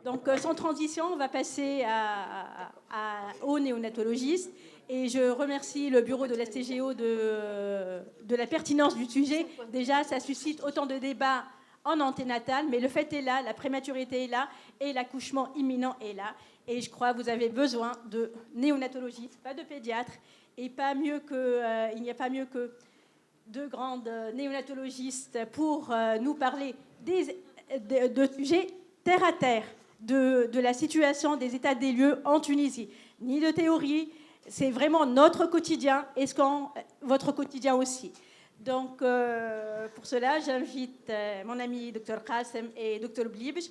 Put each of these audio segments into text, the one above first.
Donc, sans transition, on va passer aux néonatologistes. Et je remercie le bureau de la STGO de la pertinence du sujet. Déjà, ça suscite autant de débats en anténatal, mais le fait est là, la prématurité est là, et l'accouchement imminent est là. Et je crois que vous avez besoin de néonatologistes, pas de pédiatres, et il n'y a pas mieux que deux grandes néonatologistes pour nous parler de sujets terre à terre, de la situation des états des lieux en Tunisie. Ni de théorie, c'est vraiment notre quotidien et votre quotidien aussi. Donc, pour cela, j'invite mon ami Dr Qassem et Dr Blibj,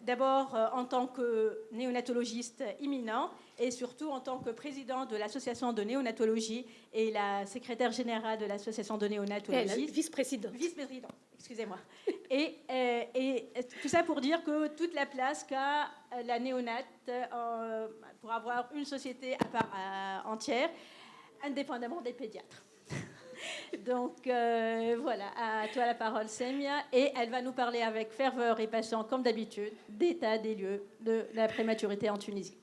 d'abord en tant que néonatologiste imminent et surtout en tant que président de l'association de néonatologie et la secrétaire générale de l'association de néonatologie. Vice-présidente. Vice-présidente, excusez-moi. Et tout ça pour dire que toute la place qu'a la néonate pour avoir une société à part entière, indépendamment des pédiatres. Donc voilà, à toi la parole Semia, et elle va nous parler avec ferveur et passion, comme d'habitude, d'état des lieux de la prématurité en Tunisie.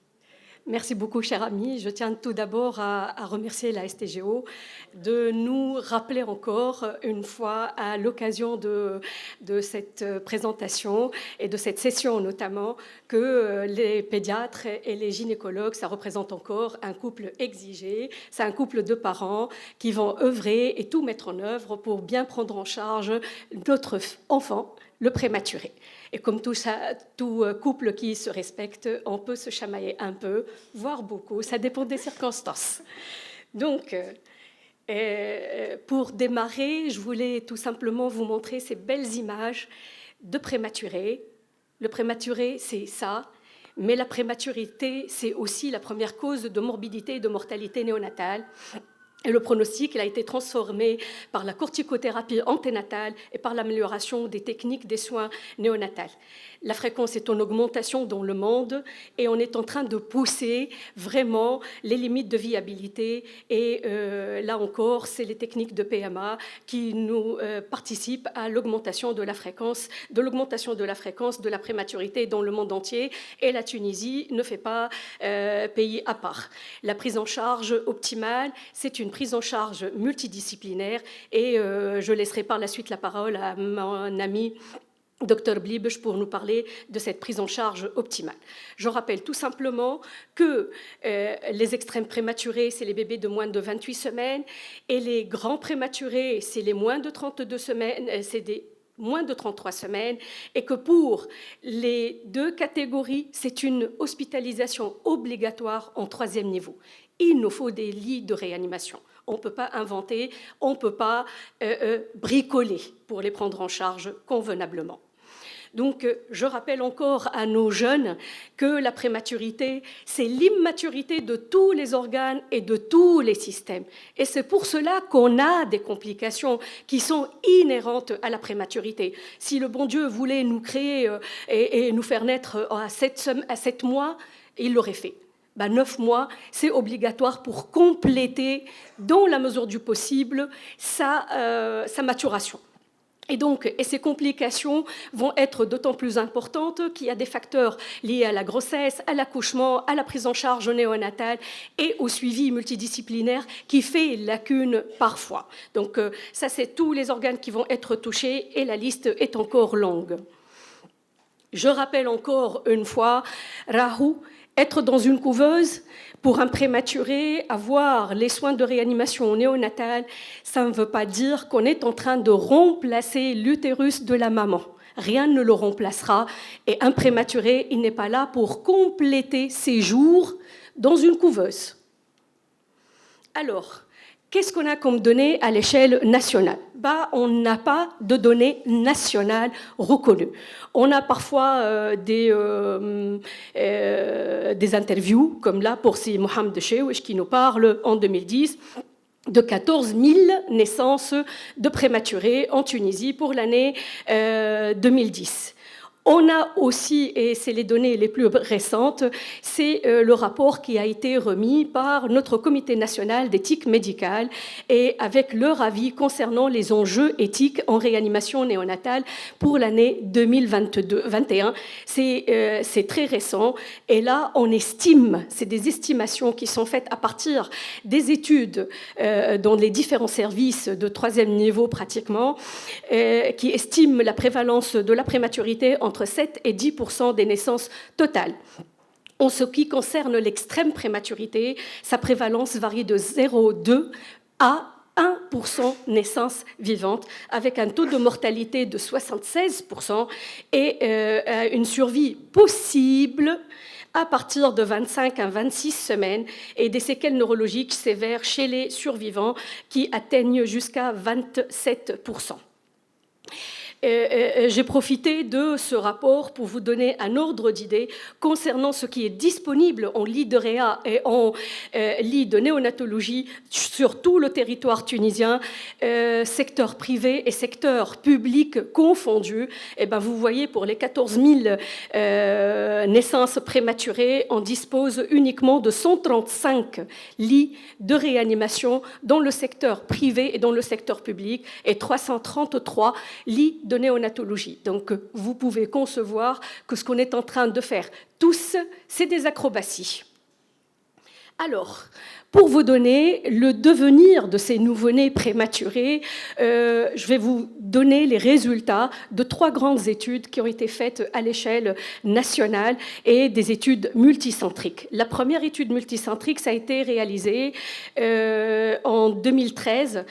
Merci beaucoup, cher ami. Je tiens tout d'abord à remercier la STGO de nous rappeler encore une fois, à l'occasion de cette présentation et de cette session notamment, que les pédiatres et les gynécologues, ça représente encore un couple exigé. C'est un couple de parents qui vont œuvrer et tout mettre en œuvre pour bien prendre en charge notre enfant, le prématuré. Et comme tout couple qui se respecte, on peut se chamailler un peu, voire beaucoup, ça dépend des circonstances. Donc, pour démarrer, je voulais tout simplement vous montrer ces belles images de prématurés. Le prématuré, c'est ça, mais la prématurité, c'est aussi la première cause de morbidité et de mortalité néonatale. Et le pronostic, il a été transformé par la corticothérapie anténatale et par l'amélioration des techniques des soins néonatales. La fréquence est en augmentation dans le monde et on est en train de pousser vraiment les limites de viabilité. Et là encore, c'est les techniques de PMA qui nous participent à l'augmentation de la fréquence, de la prématurité dans le monde entier. Et la Tunisie ne fait pas pays à part. La prise en charge optimale, c'est une prise en charge multidisciplinaire et je laisserai par la suite la parole à mon ami Dr Blibj pour nous parler de cette prise en charge optimale. Je rappelle tout simplement que les extrêmes prématurés, c'est les bébés de moins de 28 semaines et les grands prématurés, c'est les moins de 32 semaines, c'est des moins de 33 semaines, et que pour les deux catégories, c'est une hospitalisation obligatoire en 3e niveau. Il nous faut des lits de réanimation. On ne peut pas inventer, on ne peut pas bricoler pour les prendre en charge convenablement. Donc, je rappelle encore à nos jeunes que la prématurité, c'est l'immaturité de tous les organes et de tous les systèmes. Et c'est pour cela qu'on a des complications qui sont inhérentes à la prématurité. Si le bon Dieu voulait nous créer et nous faire naître à 7 mois, il l'aurait fait. 9 mois, c'est obligatoire pour compléter, dans la mesure du possible, sa maturation. Et ces complications vont être d'autant plus importantes qu'il y a des facteurs liés à la grossesse, à l'accouchement, à la prise en charge néonatale et au suivi multidisciplinaire qui fait lacune parfois. Donc ça, c'est tous les organes qui vont être touchés et la liste est encore longue. Je rappelle encore une fois, Rahou, être dans une couveuse pour un prématuré, avoir les soins de réanimation néonatale, ça ne veut pas dire qu'on est en train de remplacer l'utérus de la maman. Rien ne le remplacera. Et un prématuré, il n'est pas là pour compléter ses jours dans une couveuse. Alors, qu'est-ce qu'on a comme données à l'échelle nationale ? On n'a pas de données nationales reconnues. On a parfois des interviews, comme là pour si Mohamed Cheouch qui nous parle en 2010 de 14 000 naissances de prématurés en Tunisie pour l'année 2010. On a aussi, et c'est les données les plus récentes, c'est le rapport qui a été remis par notre comité national d'éthique médicale et avec leur avis concernant les enjeux éthiques en réanimation néonatale pour l'année 2021. C'est très récent et là on estime, c'est des estimations qui sont faites à partir des études dans les différents services de 3e niveau pratiquement, qui estiment la prévalence de la prématurité entre 7 et 10% des naissances totales. En ce qui concerne l'extrême prématurité, sa prévalence varie de 0,2 à 1% naissance vivante, avec un taux de mortalité de 76% et une survie possible à partir de 25 à 26 semaines et des séquelles neurologiques sévères chez les survivants qui atteignent jusqu'à 27%. J'ai profité de ce rapport pour vous donner un ordre d'idée concernant ce qui est disponible en lit de réa et en lit de néonatologie sur tout le territoire tunisien, secteur privé et secteur public confondus. Et ben vous voyez, pour les 14 000 naissances prématurées, on dispose uniquement de 135 lits de réanimation dans le secteur privé et dans le secteur public et 333 lits de néonatologie. Donc, vous pouvez concevoir que ce qu'on est en train de faire tous, c'est des acrobaties. Alors, pour vous donner le devenir de ces nouveau-nés prématurés, je vais vous donner les résultats de 3 grandes études qui ont été faites à l'échelle nationale et des études multicentriques. La première étude multicentrique, ça a été réalisée en 2013,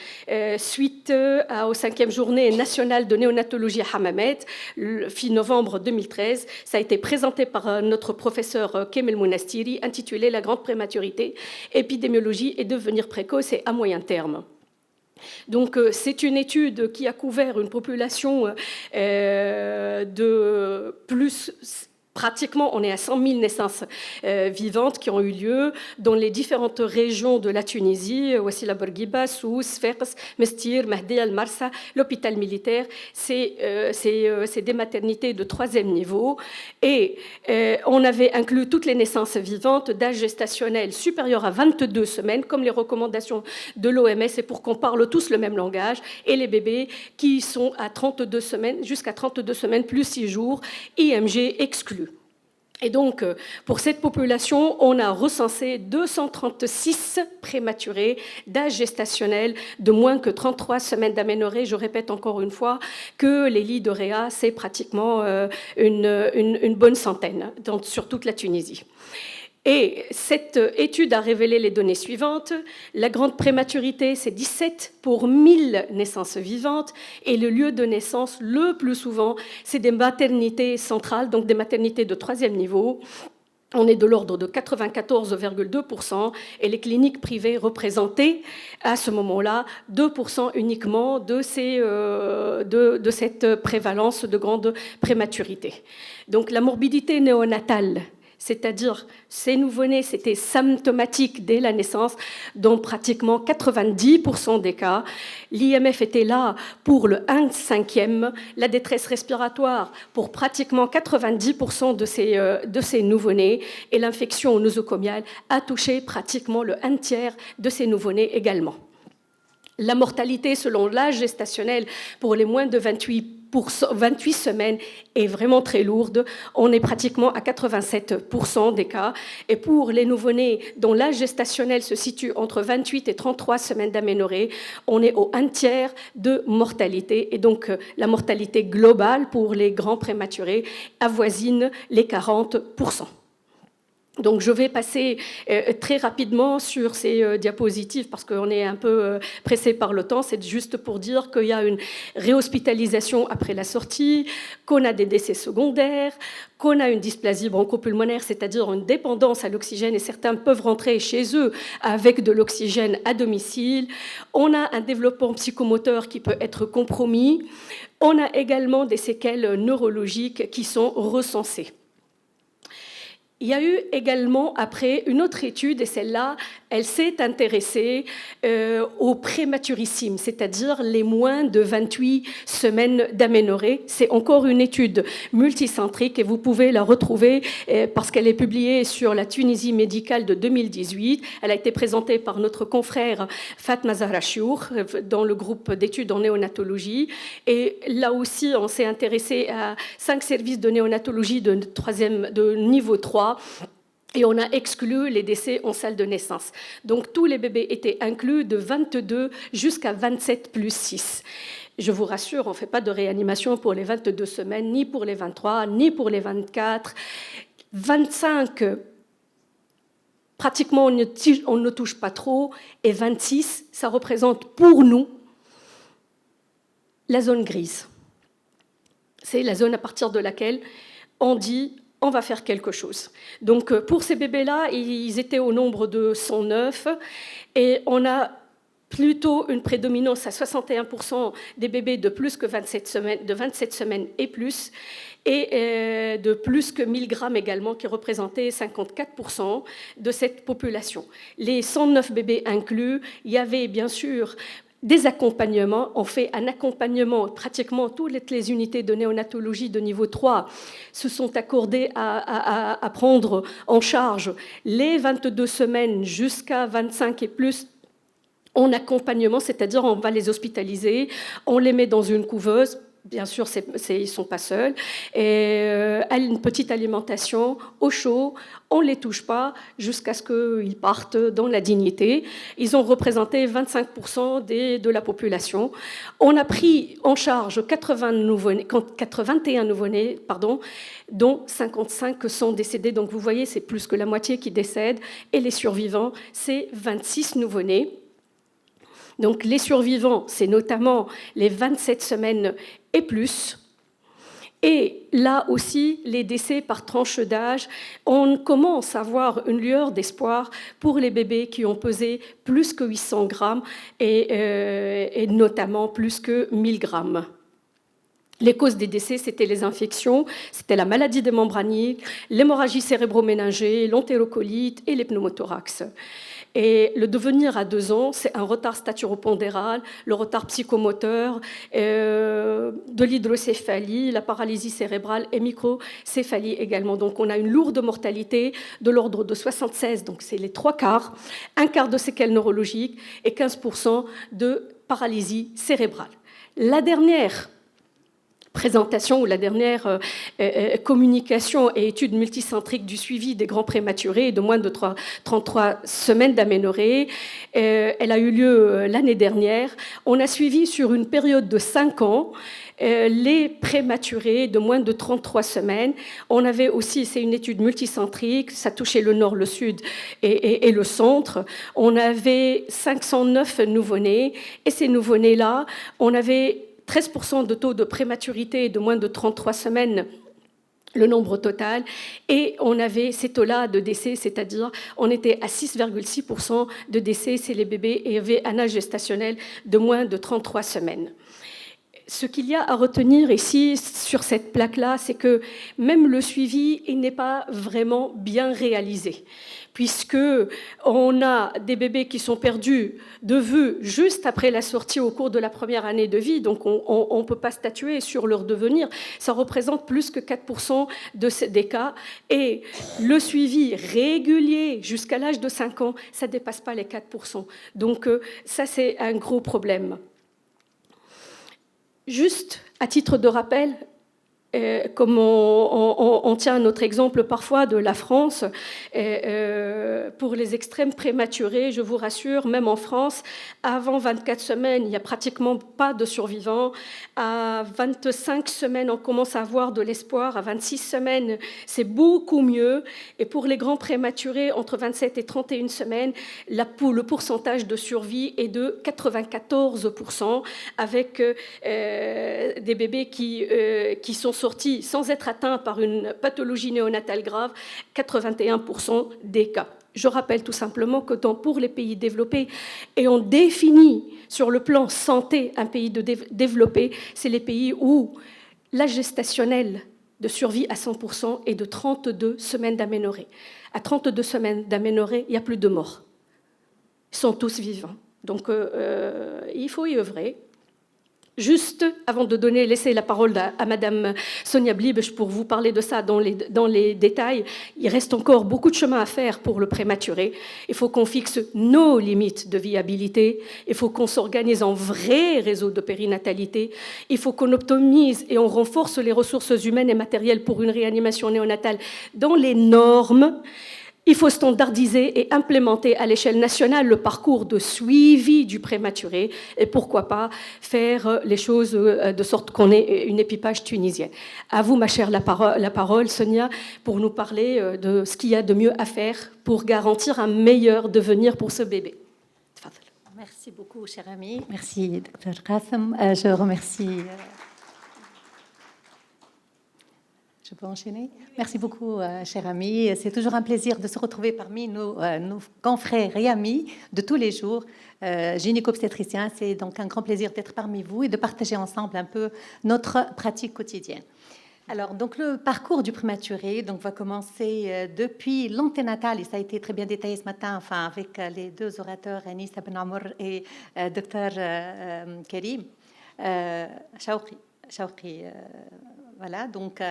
suite aux 5e journée nationale de néonatologie à Hammamet, le 6 novembre 2013. Ça a été présenté par notre professeur Kemel Mounastiri, intitulé « La grande prématurité, épidémiologie et devenir précoce et à moyen terme ». Donc, c'est une étude qui a couvert une population de plus... Pratiquement, on est à 100 000 naissances vivantes qui ont eu lieu dans les différentes régions de la Tunisie, Wassila Bourguiba, Souss, Fers, Mestir, Mahdi al-Marsa, l'hôpital militaire. C'est des maternités de 3e niveau. Et on avait inclus toutes les naissances vivantes d'âge gestationnel supérieur à 22 semaines, comme les recommandations de l'OMS, et pour qu'on parle tous le même langage, et les bébés qui sont à 32 semaines, jusqu'à 32 semaines plus 6 jours, IMG exclu. Et donc, pour cette population, on a recensé 236 prématurés d'âge gestationnel de moins que 33 semaines d'aménorrhée. Je répète encore une fois que les lits de réa, c'est pratiquement une bonne centaine sur toute la Tunisie. Et cette étude a révélé les données suivantes. La grande prématurité, c'est 17 pour 1000 naissances vivantes. Et le lieu de naissance, le plus souvent, c'est des maternités centrales, donc des maternités de 3e niveau. On est de l'ordre de 94,2% et les cliniques privées représentaient à ce moment-là 2% uniquement de cette prévalence de grande prématurité. Donc la morbidité néonatale, c'est-à-dire ces nouveau-nés, c'était symptomatique dès la naissance, dans pratiquement 90% des cas. L'IMF était là pour le 1/5, la détresse respiratoire pour pratiquement 90% de ces nouveau-nés, et l'infection nosocomiale a touché pratiquement le 1/3 de ces nouveau-nés également. La mortalité selon l'âge gestationnel pour les moins de 28 semaines est vraiment très lourde. On est pratiquement à 87% des cas. Et pour les nouveau-nés dont l'âge gestationnel se situe entre 28 et 33 semaines d'aménorrhée, on est au 1/3 de mortalité. Et donc la mortalité globale pour les grands prématurés avoisine les 40%. Donc je vais passer très rapidement sur ces diapositives parce qu'on est un peu pressé par le temps. C'est juste pour dire qu'il y a une réhospitalisation après la sortie, qu'on a des décès secondaires, qu'on a une dysplasie bronchopulmonaire, c'est-à-dire une dépendance à l'oxygène, et certains peuvent rentrer chez eux avec de l'oxygène à domicile. On a un développement psychomoteur qui peut être compromis. On a également des séquelles neurologiques qui sont recensées. Il y a eu également, après, une autre étude, et celle-là elle s'est intéressée aux prématurissimes, c'est-à-dire les moins de 28 semaines d'aménorrhée. C'est encore une étude multicentrique et vous pouvez la retrouver parce qu'elle est publiée sur la Tunisie médicale de 2018. Elle a été présentée par notre confrère Fatma Zahra Chiour dans le groupe d'études en néonatologie. Et là aussi, on s'est intéressé à 5 services de néonatologie de niveau 3. Et on a exclu les décès en salle de naissance. Donc tous les bébés étaient inclus de 22 jusqu'à 27 plus 6. Je vous rassure, on ne fait pas de réanimation pour les 22 semaines, ni pour les 23, ni pour les 24. 25, pratiquement on ne touche pas trop. Et 26, ça représente pour nous la zone grise. C'est la zone à partir de laquelle on dit on va faire quelque chose. Donc pour ces bébés-là, ils étaient au nombre de 109 et on a plutôt une prédominance à 61% des bébés de plus que 27 semaines et plus, et de plus que 1000 grammes également, qui représentaient 54% de cette population. Les 109 bébés inclus, il y avait bien sûr des accompagnements. On fait un accompagnement, pratiquement toutes les unités de néonatologie de niveau 3 se sont accordées à prendre en charge les 22 semaines jusqu'à 25 et plus en accompagnement, c'est-à-dire on va les hospitaliser, on les met dans une couveuse. Bien sûr, ils ne sont pas seuls. Et une petite alimentation au chaud, on ne les touche pas jusqu'à ce qu'ils partent dans la dignité. Ils ont représenté 25% de la population. On a pris en charge 81 nouveau-nés, dont 55 sont décédés. Donc vous voyez, c'est plus que la moitié qui décèdent. Et les survivants, c'est 26 nouveau-nés. Donc les survivants, c'est notamment les 27 semaines et plus. Et là aussi, les décès par tranche d'âge, on commence à avoir une lueur d'espoir pour les bébés qui ont pesé plus que 800 grammes et notamment plus que 1000 grammes. Les causes des décès, c'était les infections, c'était la maladie des membraniques, l'hémorragie cérébro-méningée, l'entérocolite et les pneumothorax. Et le devenir à 2 ans, c'est un retard staturopondéral, le retard psychomoteur, de l'hydrocéphalie, la paralysie cérébrale et microcéphalie également. Donc on a une lourde mortalité de l'ordre de 76, donc c'est les 3/4, 1/4 de séquelles neurologiques et 15% de paralysie cérébrale. La dernière présentation ou la dernière communication et étude multicentrique du suivi des grands prématurés de moins de 33 semaines d'aménorrhée, elle a eu lieu l'année dernière. On a suivi sur une période de 5 ans les prématurés de moins de 33 semaines. On avait aussi, c'est une étude multicentrique, ça touchait le nord, le sud et le centre. On avait 509 nouveau-nés et ces nouveau-nés-là, on avait 13% de taux de prématurité de moins de 33 semaines, le nombre total, et on avait ces taux-là de décès, c'est-à-dire on était à 6,6% de décès, c'est les bébés et avaient un âge gestationnel de moins de 33 semaines. Ce qu'il y a à retenir ici sur cette plaque-là, c'est que même le suivi, il n'est pas vraiment bien réalisé, puisqu'on a des bébés qui sont perdus de vue juste après la sortie au cours de la première année de vie, donc on ne peut pas statuer sur leur devenir. Ça représente plus que 4% des cas, et le suivi régulier jusqu'à l'âge de 5 ans, ça ne dépasse pas les 4%. Donc ça, c'est un gros problème. Juste à titre de rappel, comme on tient notre exemple parfois de la France, pour les extrêmes prématurés, je vous rassure, même en France, avant 24 semaines, il n'y a pratiquement pas de survivants. À 25 semaines, on commence à avoir de l'espoir. À 26 semaines, c'est beaucoup mieux. Et pour les grands prématurés, entre 27 et 31 semaines, le pourcentage de survie est de 94%, avec des bébés qui sont sortis sans être atteints par une pathologie néonatale grave, 81% des cas. Je rappelle tout simplement que pour les pays développés, et on définit sur le plan santé un pays développé, c'est les pays où l'âge gestationnel de survie à 100% est de 32 semaines d'aménorrhée. À 32 semaines d'aménorrhée, il n'y a plus de mort. sont tous vivants. Donc, il faut y œuvrer. Juste avant de laisser la parole à Madame Sonia Bliebsch pour vous parler de ça dans les détails, il reste encore beaucoup de chemin à faire pour le prématuré. Il faut qu'on fixe nos limites de viabilité. Il faut qu'on s'organise en vrai réseau de périnatalité. Il faut qu'on optimise et on renforce les ressources humaines et matérielles pour une réanimation néonatale dans les normes. Il faut standardiser et implémenter à l'échelle nationale le parcours de suivi du prématuré et pourquoi pas faire les choses de sorte qu'on ait une équipage tunisienne. À vous, ma chère, la parole, Sonia, pour nous parler de ce qu'il y a de mieux à faire pour garantir un meilleur devenir pour ce bébé. Merci beaucoup, cher ami. Merci, Dr Qassem. Je remercie... Je peux enchaîner? Merci beaucoup, cher ami. C'est toujours un plaisir de se retrouver parmi nos confrères et amis de tous les jours, gynéco-obstétriciens. C'est donc un grand plaisir d'être parmi vous et de partager ensemble un peu notre pratique quotidienne. Alors, donc, le parcours du prématuré va commencer depuis l'anténatal, et ça a été très bien détaillé ce matin, avec les deux orateurs, Anis Ben Amour et Dr Karim Chawqi. Voilà, donc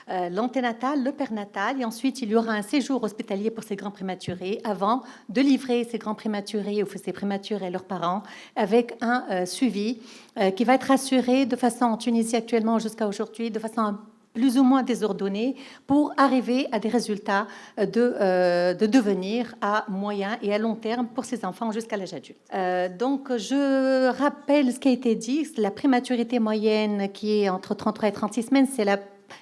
l'anténatal, le pernatal, et ensuite il y aura un séjour hospitalier pour ces grands prématurés avant de livrer ces grands prématurés ou ces prématurés et leurs parents avec un suivi qui va être assuré de façon en Tunisie actuellement jusqu'à aujourd'hui, de façon plus ou moins désordonnée pour arriver à des résultats de devenir à moyen et à long terme pour ces enfants jusqu'à l'âge adulte. Donc, je rappelle ce qui a été dit. La prématurité moyenne qui est entre 33 et 36 semaines,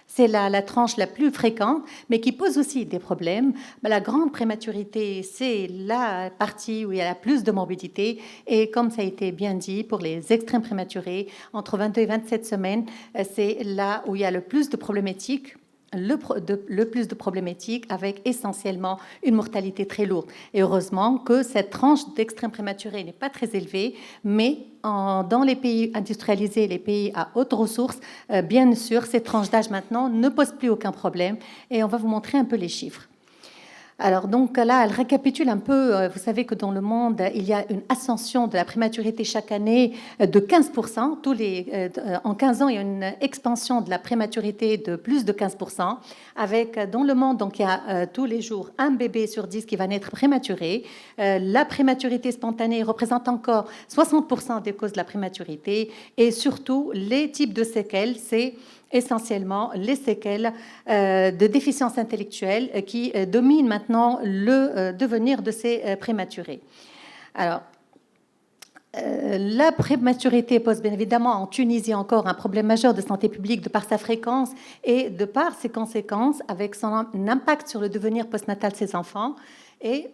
c'est la tranche la plus fréquente, mais qui pose aussi des problèmes. La grande prématurité, c'est la partie où il y a la plus de morbidité. Et comme ça a été bien dit, pour les extrêmes prématurés, entre 22 et 27 semaines, c'est là où il y a le plus de problématiques. Le plus de problématiques avec essentiellement une mortalité très lourde. Et heureusement que cette tranche d'extrême prématuré n'est pas très élevée, mais dans les pays industrialisés, les pays à haute ressource, bien sûr, cette tranche d'âge maintenant ne pose plus aucun problème. Et on va vous montrer un peu les chiffres. Alors donc là, elle récapitule un peu, vous savez que dans le monde, il y a une ascension de la prématurité chaque année de 15%. En 15 ans, il y a une expansion de la prématurité de plus de 15%. Avec, dans le monde, donc, il y a tous les jours un bébé sur 10 qui va naître prématuré. La prématurité spontanée représente encore 60% des causes de la prématurité. Et surtout, les types de séquelles, c'est essentiellement les séquelles de déficience intellectuelle qui dominent maintenant le devenir de ces prématurés. Alors, la prématurité pose bien évidemment en Tunisie encore un problème majeur de santé publique de par sa fréquence et de par ses conséquences avec son impact sur le devenir postnatal de ces enfants. Et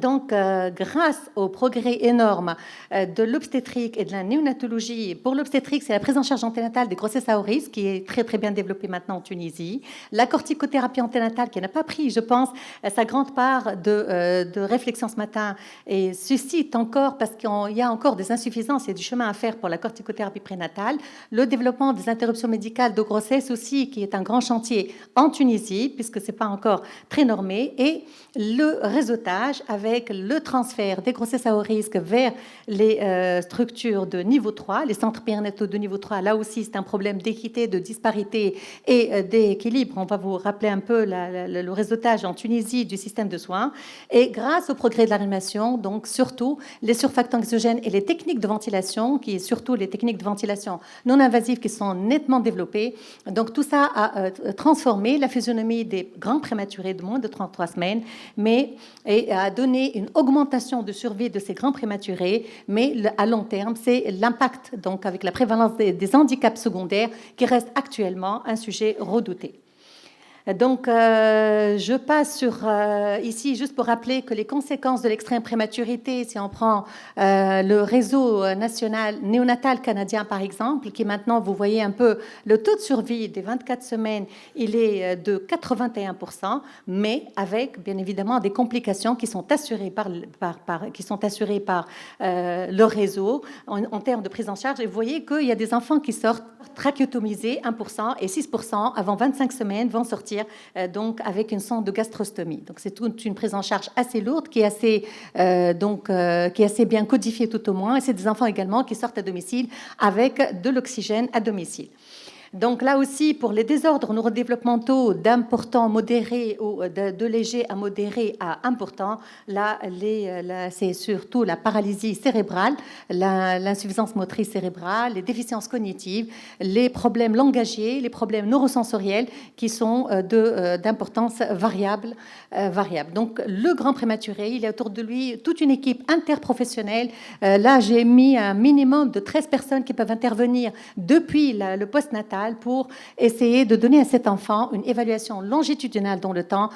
donc, grâce au progrès énorme de l'obstétrique et de la néonatologie, pour l'obstétrique, c'est la prise en charge anténatale des grossesses à haut risque qui est très très bien développée maintenant en Tunisie. La corticothérapie anténatale qui n'a pas pris, je pense, sa grande part de réflexion ce matin et suscite encore, parce qu'il y a encore des insuffisances et du chemin à faire pour la corticothérapie prénatale. Le développement des interruptions médicales de grossesse aussi, qui est un grand chantier en Tunisie, puisque ce n'est pas encore très normé, et le réseautage avec le transfert des grossesses à haut risque vers les structures de niveau 3, les centres périnataux de niveau 3. Là aussi, c'est un problème d'équité, de disparité et d'équilibre. On va vous rappeler un peu le réseautage en Tunisie du système de soins. Et grâce au progrès de la réanimation, donc surtout les surfactants exogènes et les techniques de ventilation, qui est surtout les techniques de ventilation non invasives qui sont nettement développées. Donc tout ça a transformé la physionomie des grands prématurés de moins de 33 semaines, mais a donné une augmentation de survie de ces grands prématurés, mais à long terme, c'est l'impact donc avec la prévalence des handicaps secondaires qui reste actuellement un sujet redouté. Donc, je passe sur ici juste pour rappeler que les conséquences de l'extrême prématurité, si on prend le réseau national néonatal canadien par exemple, qui maintenant, vous voyez un peu le taux de survie des 24 semaines, il est de 81%, mais avec bien évidemment des complications qui sont assurées par le réseau en termes de prise en charge. Et vous voyez qu'il y a des enfants qui sortent trachéotomisés, 1%, et 6% avant 25 semaines vont sortir sortir donc avec une sonde de gastrostomie. Donc c'est toute une prise en charge assez lourde qui est assez bien codifiée tout au moins. Et c'est des enfants également qui sortent à domicile avec de l'oxygène à domicile. Donc là aussi, pour les désordres neurodéveloppementaux d'importants modérés ou de légers à modérés à importants, là, c'est surtout la paralysie cérébrale, l'insuffisance motrice cérébrale, les déficiences cognitives, les problèmes langagiers, les problèmes neurosensoriels qui sont d'importance variable. Donc le grand prématuré, il y a autour de lui toute une équipe interprofessionnelle. Là, j'ai mis un minimum de 13 personnes qui peuvent intervenir depuis le postnatal pour essayer de donner à cet enfant une évaluation longitudinale dans le temps,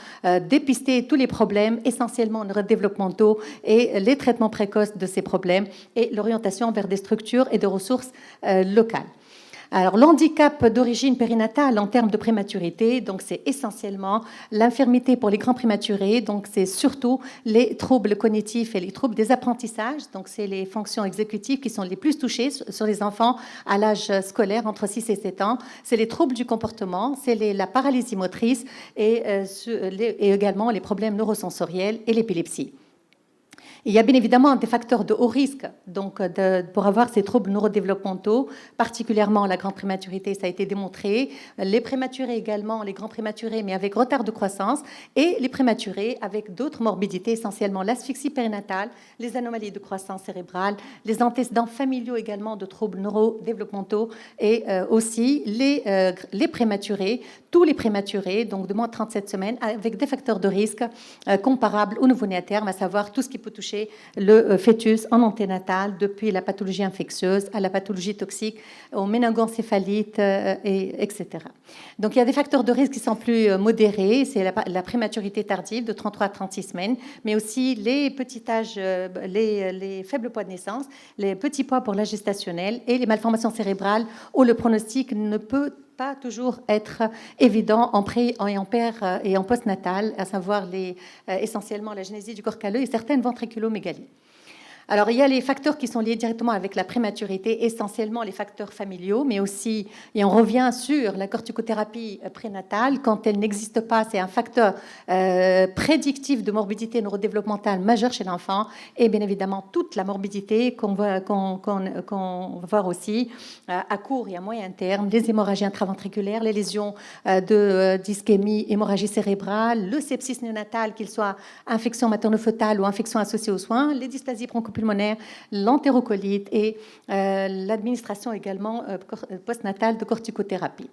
dépister tous les problèmes, essentiellement neurodéveloppementaux, et les traitements précoces de ces problèmes, et l'orientation vers des structures et des ressources locales. Alors, l'handicap d'origine périnatale en termes de prématurité, donc c'est essentiellement l'infirmité pour les grands prématurés, donc c'est surtout les troubles cognitifs et les troubles des apprentissages, donc c'est les fonctions exécutives qui sont les plus touchées sur les enfants à l'âge scolaire entre 6 et 7 ans, c'est les troubles du comportement, c'est la paralysie motrice et également les problèmes neurosensoriels et l'épilepsie. Il y a bien évidemment des facteurs de haut risque donc pour avoir ces troubles neurodéveloppementaux, particulièrement la grande prématurité, ça a été démontré, les prématurés également, les grands prématurés, mais avec retard de croissance, et les prématurés avec d'autres morbidités, essentiellement l'asphyxie périnatale, les anomalies de croissance cérébrale, les antécédents familiaux également de troubles neurodéveloppementaux, et aussi les prématurés, tous les prématurés, donc de moins de 37 semaines, avec des facteurs de risque comparables au nouveau-né à terme, à savoir tout ce qui peut toucher le fœtus en anténatal, depuis la pathologie infectieuse à la pathologie toxique, aux méningoencéphalites, etc. Donc il y a des facteurs de risque qui sont plus modérés, c'est la prématurité tardive de 33 à 36 semaines, mais aussi les petits âges, les faibles poids de naissance, les petits poids pour l'âge gestationnel et les malformations cérébrales où le pronostic ne peut pas toujours être évident en pré, en père et en postnatal, à savoir essentiellement la génésie du corps calleux et certaines ventriculomégalies. Alors, il y a les facteurs qui sont liés directement avec la prématurité, essentiellement les facteurs familiaux, mais aussi, et on revient sur la corticothérapie prénatale, quand elle n'existe pas, c'est un facteur prédictif de morbidité neurodéveloppementale majeure chez l'enfant, et bien évidemment toute la morbidité qu'on va voir aussi à court et à moyen terme, les hémorragies intraventriculaires, les lésions d'ischémie, hémorragie cérébrale, le sepsis néonatal, qu'il soit infection materno-fœtale ou infection associée aux soins, les dysplasies bronchopulmonaires, l'entérocolite et l'administration également postnatale de corticothérapie.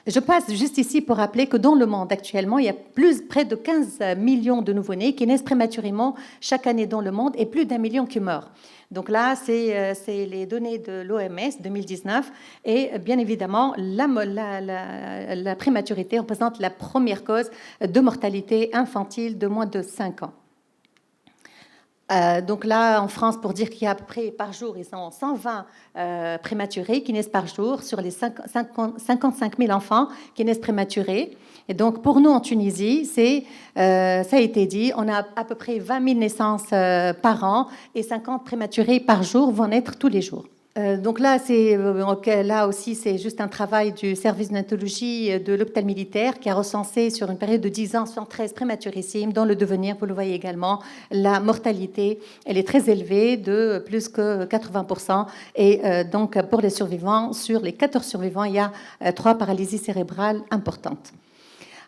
Je passe juste ici pour rappeler que dans le monde actuellement, il y a près de 15 millions de nouveau-nés qui naissent prématurément chaque année dans le monde et plus d'1 million qui meurent. Donc là, c'est les données de l'OMS 2019 et bien évidemment, la prématurité représente la première cause de mortalité infantile de moins de 5 ans. Donc là, en France, pour dire qu'il y a à peu près par jour, ils sont 120 prématurés qui naissent par jour sur les 55 000 enfants qui naissent prématurés. Et donc, pour nous, en Tunisie, ça a été dit, on a à peu près 20 000 naissances par an et 50 prématurés par jour vont naître tous les jours. Donc là, là aussi, c'est juste un travail du service de néonatologie de l'hôpital militaire qui a recensé sur une période de 10 ans 113 prématurissimes. Dans le devenir, vous le voyez également, la mortalité, elle est très élevée, de plus que 80%. Et donc, pour les survivants, sur les 14 survivants, il y a 3 paralysies cérébrales importantes.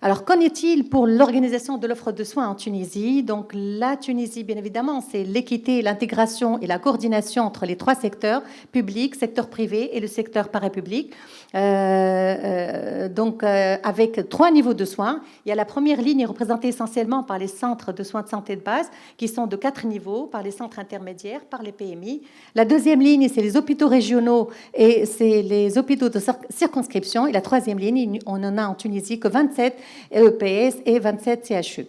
Alors, qu'en est-il pour l'organisation de l'offre de soins en Tunisie? Donc, la Tunisie, bien évidemment, c'est l'équité, l'intégration et la coordination entre les 3 secteurs, public, secteur privé et le secteur parapublic. Avec 3 niveaux de soins. Il y a la première ligne représentée essentiellement par les centres de soins de santé de base, qui sont de 4 niveaux, par les centres intermédiaires, par les PMI. La deuxième ligne, c'est les hôpitaux régionaux et c'est les hôpitaux de circonscription. Et la troisième ligne, on en a en Tunisie que 27 EPS et 27 CHU.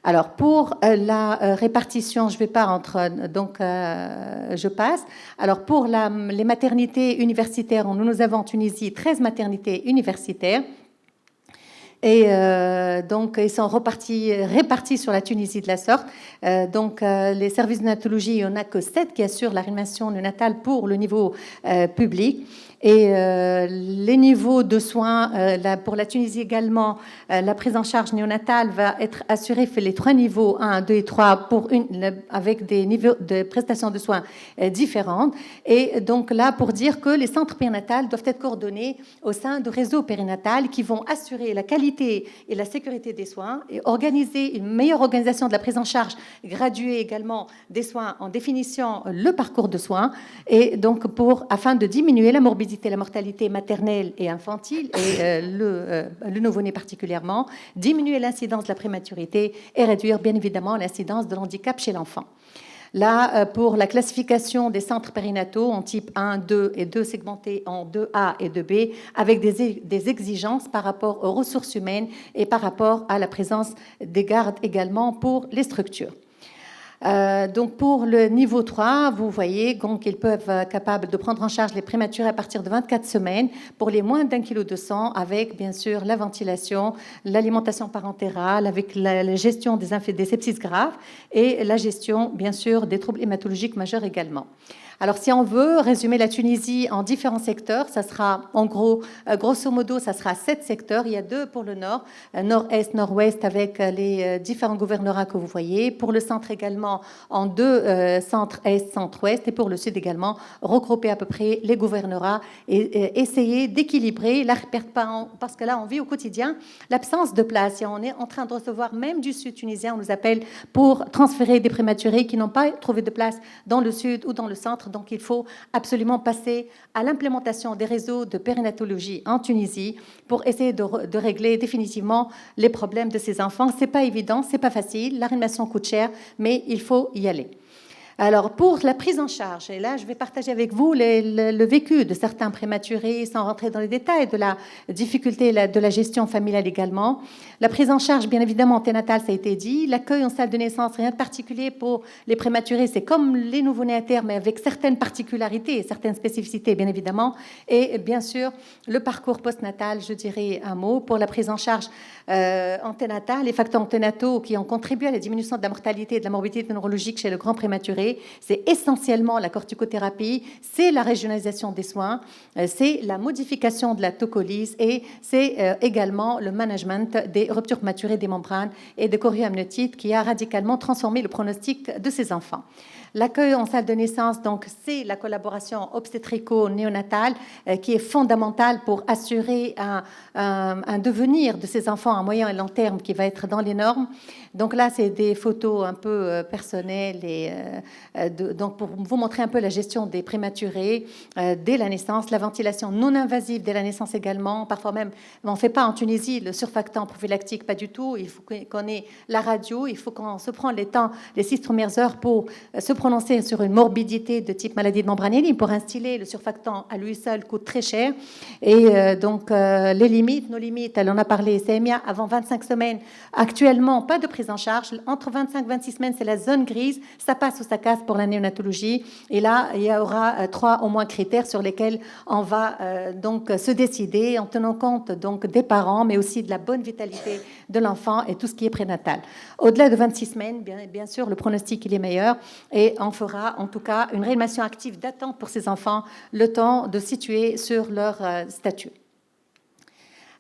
Alors, pour la répartition, je ne vais pas je passe. Alors, pour les maternités universitaires, nous avons en Tunisie 13 maternités universitaires. Et donc, ils sont répartis sur la Tunisie de la sorte. Les services de néonatologie, il n'y en a que 7 qui assurent la réanimation néonatale pour le niveau public. Et les niveaux de soins, pour la Tunisie également, la prise en charge néonatale va être assurée fait les 3 niveaux, 1, 2 et 3, avec des niveaux de prestations de soins différentes. Et donc là, pour dire que les centres périnatales doivent être coordonnés au sein de réseaux périnatales qui vont assurer la qualité et la sécurité des soins et organiser une meilleure organisation de la prise en charge, graduer également des soins en définissant le parcours de soins, et donc afin de diminuer la morbidité, la mortalité maternelle et infantile, et le nouveau-né particulièrement, diminuer l'incidence de la prématurité et réduire bien évidemment l'incidence de l'handicap chez l'enfant. Là, pour la classification des centres périnataux en type 1, 2 et 2 segmentés en 2A et 2B, avec des exigences par rapport aux ressources humaines et par rapport à la présence des gardes également pour les structures. Donc pour le niveau 3, vous voyez qu'ils peuvent être capables de prendre en charge les prématurés à partir de 24 semaines pour les moins d'1 kg de sang, avec bien sûr la ventilation, l'alimentation parentérale, avec la gestion des sepsis graves et la gestion bien sûr des troubles hématologiques majeurs également. Alors, si on veut résumer la Tunisie en différents secteurs, ça sera, en gros, grosso modo, ça sera 7 secteurs. Il y a 2 pour le nord, nord-est, nord-ouest, avec les différents gouvernorats que vous voyez. Pour le centre également, en 2 centre-est, centre-ouest. Et pour le sud également, regrouper à peu près les gouvernorats et essayer d'équilibrer la parce que là, on vit au quotidien l'absence de place. Et on est en train de recevoir, même du sud tunisien, on nous appelle pour transférer des prématurés qui n'ont pas trouvé de place dans le sud ou dans le centre. Donc, il faut absolument passer à l'implémentation des réseaux de périnatologie en Tunisie pour essayer de régler définitivement les problèmes de ces enfants. C'est pas évident, c'est pas facile. La réanimation coûte cher, mais il faut y aller. Alors, pour la prise en charge, et là, je vais partager avec vous le vécu de certains prématurés, sans rentrer dans les détails de la difficulté de la gestion familiale également. La prise en charge, bien évidemment, anténatale, ça a été dit. L'accueil en salle de naissance, rien de particulier pour les prématurés. C'est comme les nouveau-nés à terme, mais avec certaines particularités et certaines spécificités, bien évidemment. Et bien sûr, le parcours postnatal, je dirais un mot, pour la prise en charge anténatale, les facteurs anténataux qui ont contribué à la diminution de la mortalité et de la morbidité neurologique chez le grand prématuré. C'est essentiellement la corticothérapie, c'est la régionalisation des soins, c'est la modification de la tocolyse et c'est également le management des ruptures prématurées des membranes et des chorioamniotites qui a radicalement transformé le pronostic de ces enfants. L'accueil en salle de naissance, donc, c'est la collaboration obstétrico-néonatale qui est fondamentale pour assurer un devenir de ces enfants à moyen et long terme qui va être dans les normes. Donc là, c'est des photos un peu personnelles et donc pour vous montrer un peu la gestion des prématurés dès la naissance, la ventilation non invasive dès la naissance également. Parfois même, on ne fait pas en Tunisie le surfactant prophylactique, pas du tout. Il faut qu'on ait la radio, il faut qu'on se prenne les temps, les 6 premières heures pour se prononcer sur une morbidité de type maladie de membrane ailienne. Pour instiller le surfactant à lui seul coûte très cher. Et donc les limites, nos limites, elle en a parlé, CMIA avant 25 semaines. Actuellement, pas de prise en charge. Entre 25 et 26 semaines, c'est la zone grise. Ça passe ou ça casse pour la néonatologie. Et là, il y aura 3 au moins critères sur lesquels on va donc se décider en tenant compte donc des parents, mais aussi de la bonne vitalité de l'enfant et tout ce qui est prénatal. Au-delà de 26 semaines, bien sûr, le pronostic il est meilleur et on fera en tout cas une réanimation active d'attente pour ces enfants, le temps de situer sur leur statut.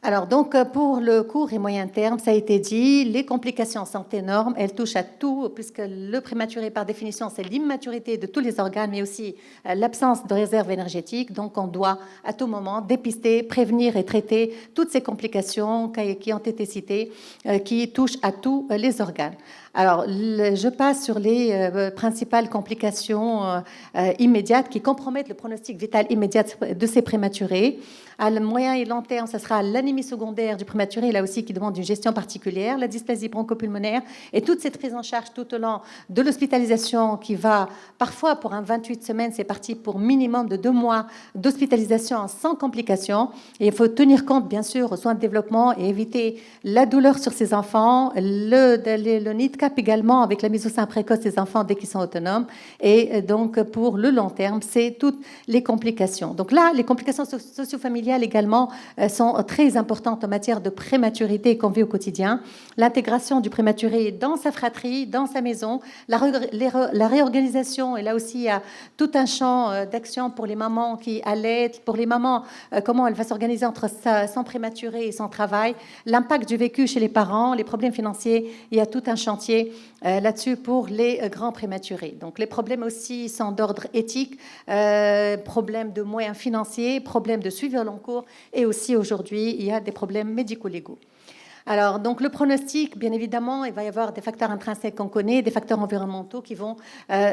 Alors, donc, pour le court et moyen terme, ça a été dit, les complications sont énormes. Elles touchent à tout, puisque le prématuré, par définition, c'est l'immaturité de tous les organes, mais aussi l'absence de réserve énergétique. Donc, on doit, à tout moment, dépister, prévenir et traiter toutes ces complications qui ont été citées, qui touchent à tous les organes. Alors, je passe sur les principales complications immédiates qui compromettent le pronostic vital immédiat de ces prématurés. À moyen et long terme, ce sera l'anémie secondaire du prématuré, là aussi qui demande une gestion particulière, la dysplasie bronchopulmonaire et toute cette prise en charge tout au long de l'hospitalisation qui va, parfois pour un 28 semaines, c'est parti pour minimum de 2 mois d'hospitalisation sans complications. Et il faut tenir compte, bien sûr, aux soins de développement et éviter la douleur sur ces enfants, le nid de cap également avec la mise au sein précoce des enfants dès qu'ils sont autonomes. Et donc, pour le long terme, c'est toutes les complications. Donc là, les complications socio-familiales familiales également sont très importantes en matière de prématurité qu'on vit au quotidien. L'intégration du prématuré dans sa fratrie, dans sa maison, la réorganisation, et là aussi il y a tout un champ d'action pour les mamans qui allaitent, pour les mamans, comment elle va s'organiser entre son prématuré et son travail, l'impact du vécu chez les parents, les problèmes financiers, il y a tout un chantier là-dessus pour les grands prématurés. Donc les problèmes aussi sont d'ordre éthique, problèmes de moyens financiers, problèmes de suivi au long cours, et aussi aujourd'hui il y a des problèmes médico-légaux. Alors, donc, le pronostic, bien évidemment, il va y avoir des facteurs intrinsèques qu'on connaît, des facteurs environnementaux qui vont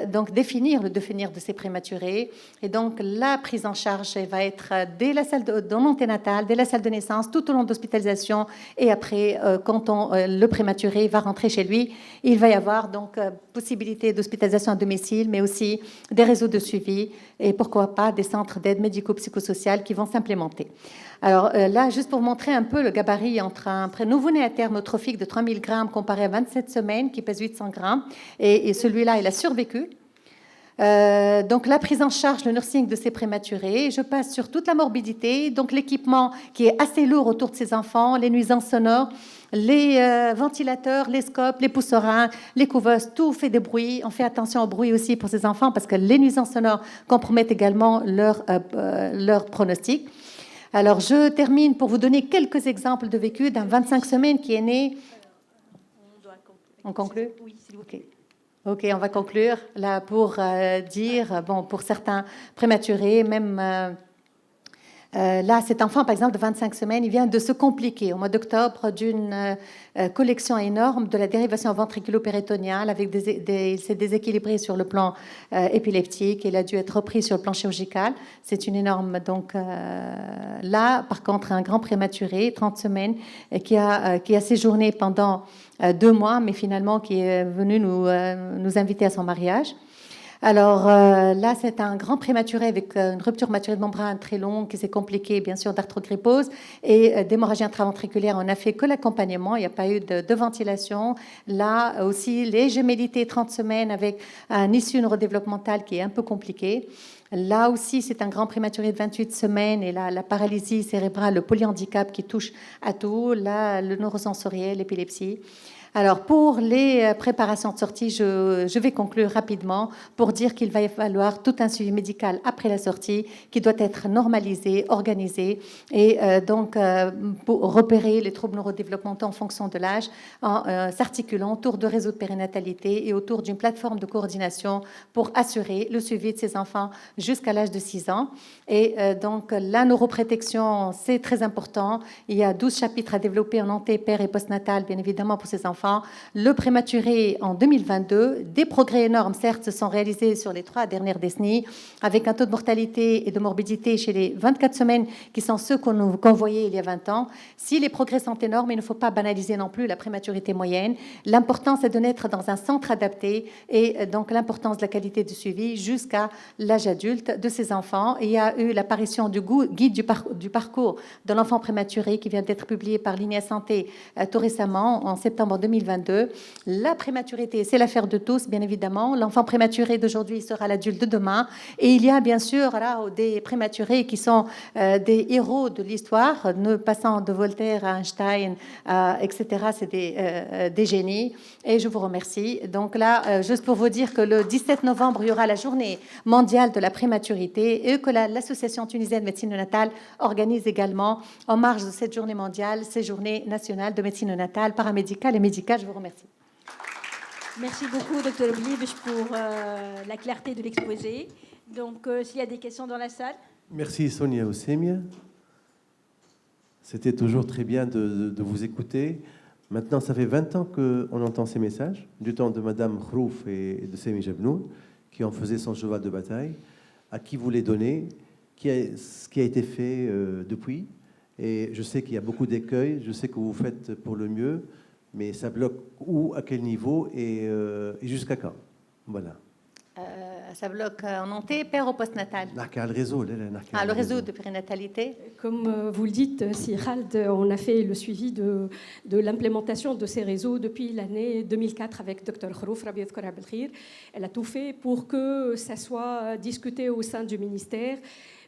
donc définir le devenir de ces prématurés. Et donc, la prise en charge elle va être dès la salle anténatale, dès la salle de naissance, tout au long de l'hospitalisation. Et après, quand le prématuré va rentrer chez lui, il va y avoir donc possibilité d'hospitalisation à domicile, mais aussi des réseaux de suivi et pourquoi pas des centres d'aide médico-psychosociale qui vont s'implémenter. Alors là, juste pour montrer un peu le gabarit entre un nouveau-né à terme eutrophique de 3000 grammes comparé à 27 semaines qui pèse 800 grammes, et celui-là, il a survécu. Donc la prise en charge, le nursing de ces prématurés, je passe sur toute la morbidité, donc l'équipement qui est assez lourd autour de ces enfants, les nuisances sonores, les ventilateurs, les scopes, les pousserains, les couveuses, tout fait des bruits. On fait attention au bruit aussi pour ces enfants parce que les nuisances sonores compromettent également leur pronostic. Alors, je termine pour vous donner quelques exemples de vécu d'un 25 semaines qui est né. On conclut ? Oui, s'il vous plaît. Ok, on va conclure là pour dire, bon, pour certains prématurés, même là, cet enfant, par exemple, de 25 semaines, il vient de se compliquer au mois d'octobre d'une collection énorme de la dérivation ventriculo-péritoniale avec il s'est déséquilibré sur le plan épileptique et il a dû être repris sur le plan chirurgical. C'est une énorme... Donc là, par contre, un grand prématuré, 30 semaines, qui a séjourné pendant 2 mois, mais finalement qui est venu nous inviter à son mariage. Alors là, c'est un grand prématuré avec une rupture maturée de membrane très longue qui s'est compliquée, bien sûr, d'arthrogrypose et d'hémorragie intraventriculaire. On n'a fait que l'accompagnement, il n'y a pas eu de ventilation. Là aussi, les gémellités 30 semaines avec un issue neurodéveloppementale qui est un peu compliqué. Là aussi, c'est un grand prématuré de 28 semaines et la paralysie cérébrale, le polyhandicap qui touche à tout, là, le neurosensoriel, l'épilepsie. Alors, pour les préparations de sortie, je vais conclure rapidement pour dire qu'il va y falloir tout un suivi médical après la sortie qui doit être normalisé, organisé et donc pour repérer les troubles neurodéveloppementaux en fonction de l'âge en s'articulant autour de réseaux de périnatalité et autour d'une plateforme de coordination pour assurer le suivi de ces enfants jusqu'à l'âge de 6 ans. Et donc, la neuroprotection, c'est très important. Il y a 12 chapitres à développer en anté, père et postnatal, bien évidemment, pour ces enfants. Le prématuré en 2022, des progrès énormes, certes, se sont réalisés sur les 3 dernières décennies, avec un taux de mortalité et de morbidité chez les 24 semaines qui sont ceux qu'on voyait il y a 20 ans. Si les progrès sont énormes, il ne faut pas banaliser non plus la prématurité moyenne. L'important, c'est de naître dans un centre adapté et donc l'importance de la qualité du suivi jusqu'à l'âge adulte de ces enfants. Et il y a eu l'apparition du guide du parcours de l'enfant prématuré qui vient d'être publié par l'INEA Santé tout récemment, en septembre 2022. La prématurité, c'est l'affaire de tous, bien évidemment. L'enfant prématuré d'aujourd'hui sera l'adulte de demain. Et il y a bien sûr là, des prématurés qui sont des héros de l'histoire, ne passant de Voltaire à Einstein, etc. C'est des génies. Et je vous remercie. Donc là, juste pour vous dire que le 17 novembre, il y aura la journée mondiale de la prématurité et que l'Association tunisienne de médecine natale organise également, en marge de cette journée mondiale, ces journées nationales de médecine natale, paramédicale et médicale. Je vous remercie. Merci beaucoup, Dr Bliebsch, pour la clarté de l'exposé. Donc, s'il y a des questions dans la salle. Merci, Sonia Ossemia. C'était toujours très bien de vous écouter. Maintenant, ça fait 20 ans qu'on entend ces messages, du temps de Madame Khrouf et de Semi Jebnoun, qui en faisait son cheval de bataille, à qui vous les donnez, ce qui a été fait depuis. Et je sais qu'il y a beaucoup d'écueils, je sais que vous faites pour le mieux, mais ça bloque où, à quel niveau et jusqu'à quand? Voilà. Ça bloque en nantais, père au postnatal. Le réseau. Le réseau de périnatalité. Comme vous le dites, si Khald, on a fait le suivi de l'implémentation de ces réseaux depuis l'année 2004 avec Dr Khrouf, Rabia Khir. Elle a tout fait pour que ça soit discuté au sein du ministère.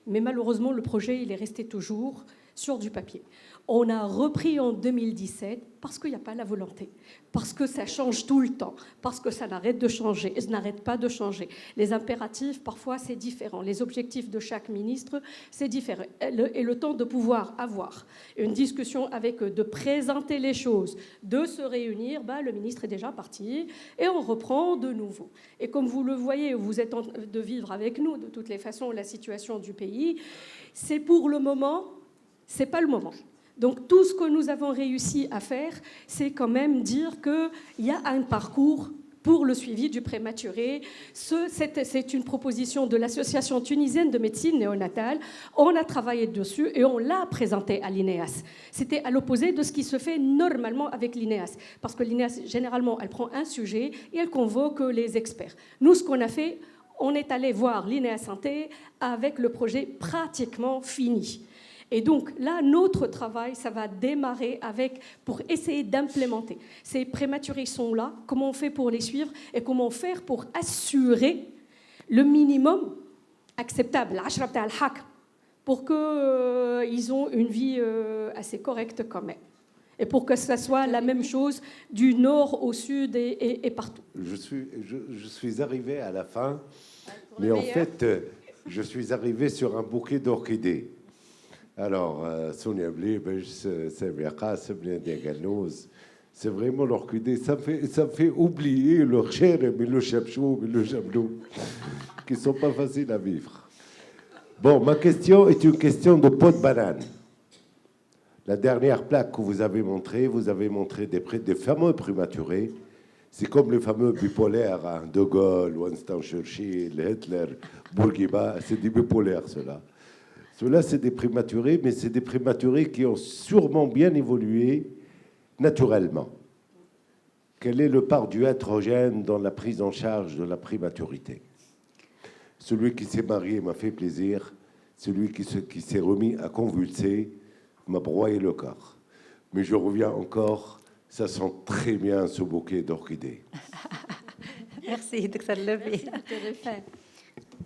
Mais malheureusement, le projet, il est resté toujours sur du papier. On a repris en 2017 parce qu'il n'y a pas la volonté, parce que ça change tout le temps, parce que ça n'arrête de changer, ça n'arrête pas de changer. Les impératifs, parfois, c'est différent. Les objectifs de chaque ministre, c'est différent. Et le temps de pouvoir avoir une discussion avec eux, de présenter les choses, de se réunir, le ministre est déjà parti et on reprend de nouveau. Et comme vous le voyez, vous êtes en train de vivre avec nous, de toutes les façons, la situation du pays, c'est pour le moment, c'est pas le moment. Donc tout ce que nous avons réussi à faire, c'est quand même dire qu'il y a un parcours pour le suivi du prématuré. C'est une proposition de l'Association tunisienne de médecine néonatale. On a travaillé dessus et on l'a présenté à l'INEAS. C'était à l'opposé de ce qui se fait normalement avec l'INEAS. Parce que l'INEAS, généralement, elle prend un sujet et elle convoque les experts. Nous, ce qu'on a fait, on est allé voir l'INEAS Santé avec le projet pratiquement fini. Et donc là, notre travail, ça va démarrer pour essayer d'implémenter. Ces prématurés sont là, comment on fait pour les suivre et comment faire pour assurer le minimum acceptable, pour qu'ils ont une vie assez correcte quand même. Et pour que ça soit la même chose du nord au sud et partout. Je suis arrivé à la fin, mais en fait, je suis arrivé sur un bouquet d'orchidées. Alors, Sonia Bli, c'est vraiment l'orchidée. Ça me fait oublier le cherem et le chapchou et le jablou, qui ne sont pas faciles à vivre. Bon, ma question est une question de pot de banane. La dernière plaque que vous avez montré des fameux prématurés. C'est comme les fameux bipolaires, hein, De Gaulle, Winston Churchill, Hitler, Bourguiba. C'est des bipolaires, ceux-là. Ceux-là, c'est des prématurés, mais c'est des prématurés qui ont sûrement bien évolué naturellement. Quel est le part du hétérogène dans la prise en charge de la prématurité? Celui qui s'est marié m'a fait plaisir. Celui qui s'est remis à convulser m'a broyé le corps. Mais je reviens encore, ça sent très bien ce bouquet d'orchidées. Merci, Dr. Levy.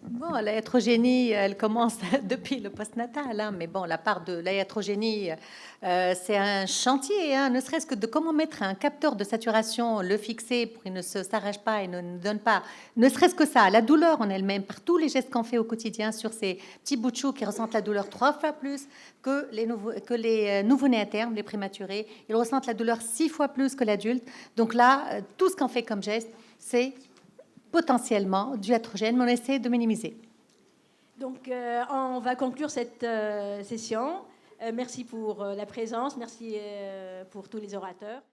Bon, la hétérogénie, elle commence depuis le postnatal, hein, mais bon, la part de la hétérogénie, c'est un chantier, hein, ne serait-ce que de comment mettre un capteur de saturation, le fixer pour qu'il ne s'arrache pas et ne donne pas, ne serait-ce que ça, la douleur en elle-même, par tous les gestes qu'on fait au quotidien sur ces petits bouts de chou qui ressentent la douleur 3 fois plus que les nouveau-nés à terme, les prématurés, ils ressentent la douleur 6 fois plus que l'adulte. Donc là, tout ce qu'on fait comme geste, c'est potentiellement du hétérogène, mais on essaie de minimiser. Donc, on va conclure cette session. Merci pour la présence, merci pour tous les orateurs.